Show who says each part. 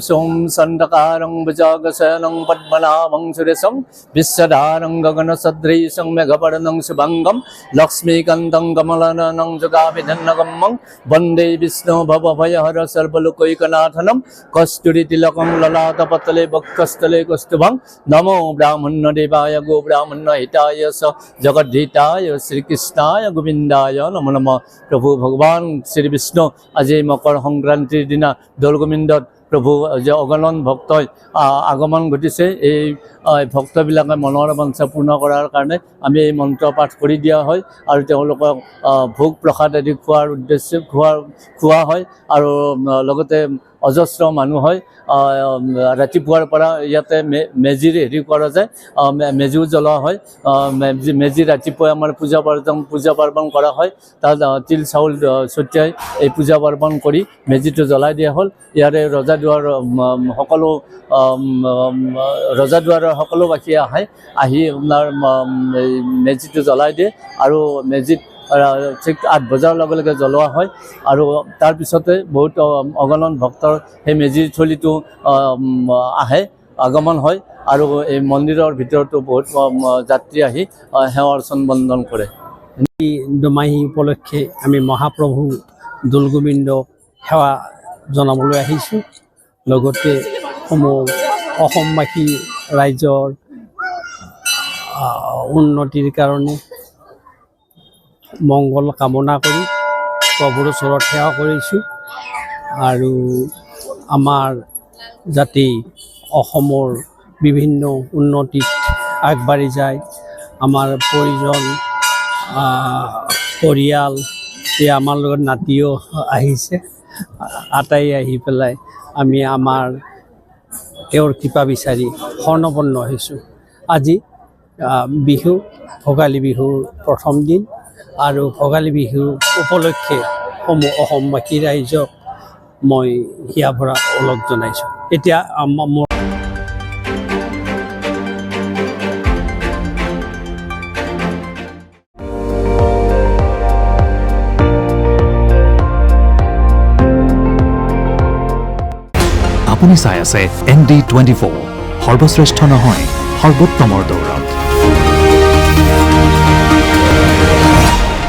Speaker 1: सोम संडकारं भुजगशयनं पद्मनाभं सुरेशं विश्वधारं गगनसदृशं मेघवर्णं शुभंगं लक्ष्मीकान्तं कमलनयनं जुगाभिधन्नगम्यं वन्दे विष्णु भवभयहर सर्वलोकैकनाथनं कस्तूरितिलकं ललाटपटले वक्षस्थले कौस्तुभं नमो ब्राह्मणदेवाय गो ब्राह्मणहिताय स जगद्धिताय श्रीकृष्णाय गोविन्दाय नमो नमः। प्रभु भगवान श्री विष्णु আজি मकर সংক্ৰান্তিৰ দিনা দৌলগোবিন্দত প্ৰভু যে অগণন ভক্তই আগমন ঘটিছে। এই ভক্তবিলাকে মনৰ বাঞ্ছা পূৰ্ণ কৰাৰ কাৰণে আমি এই মন্ত্ৰ পাঠ কৰি দিয়া হয় আৰু তেওঁলোকক ভোগ প্ৰসাদ আদি খোৱাৰ উদ্দেশ্যে খোৱা হয় আৰু লগতে অজস্ৰ মানুহ হয়। ৰাতিপুৱাৰ পৰা ইয়াতে মেজিৰ হেৰি কৰা যায়, মেজিও জ্বলোৱা হয়। মেজি ৰাতিপুৱাই আমাৰ পূজা পাৰ্বণ কৰা হয়। তাত তিল চাউল ছটিয়াই এই পূজা পাৰ্বণ কৰি মেজিটো জ্বলাই দিয়া হ'ল। ইয়াৰে ৰজাদুৱাৰৰ সকলোবাসী আহি আপোনাৰ মেজিটো জ্বলাই দিয়ে আৰু মেজিত ঠিক 8 বজাৰ লগে লগে জ্বলোৱা হয় আৰু তাৰপিছতে বহুত অগণন ভক্তৰ সেই মেজিৰ থলীটো আগমন হয় আৰু এই মন্দিৰৰ ভিতৰতো বহুত যাত্ৰী আহি সেৱা অৰ্চন বন্দন কৰে।
Speaker 2: দুমাহী উপলক্ষে আমি মহাপ্ৰভু দৌলগোবিন্দ সেৱা জনাবলৈ আহিছোঁ। লগতে অসমবাসী ৰাইজৰ উন্নতিৰ কাৰণে মংগল কামনা কৰি প্ৰভুৰ ওচৰত সেৱা কৰিছোঁ আৰু আমাৰ যাতে অসমৰ বিভিন্ন উন্নতিত আগবাঢ়ি যায়, আমাৰ পৰিয়াল আমাৰ লগত নাতিও আহিছে, আটাই আহি পেলাই আমি আমাৰ তেওঁৰ কৃপা বিচাৰি শৰণাপন্ন হৈছোঁ। আজি বিহু ভোগালী বিহুৰ প্ৰথম দিন আৰু ভোগালী বিহু উপলক্ষে অসমবাসী ৰাইজক মই হিয়া ভৰা ওলগ জনাইছোঁ। এতিয়া মোৰ
Speaker 3: আপুনি চাই আছে ND24 সৰ্বশ্ৰেষ্ঠ নহয় সৰ্বোত্তমৰ দৌৰত।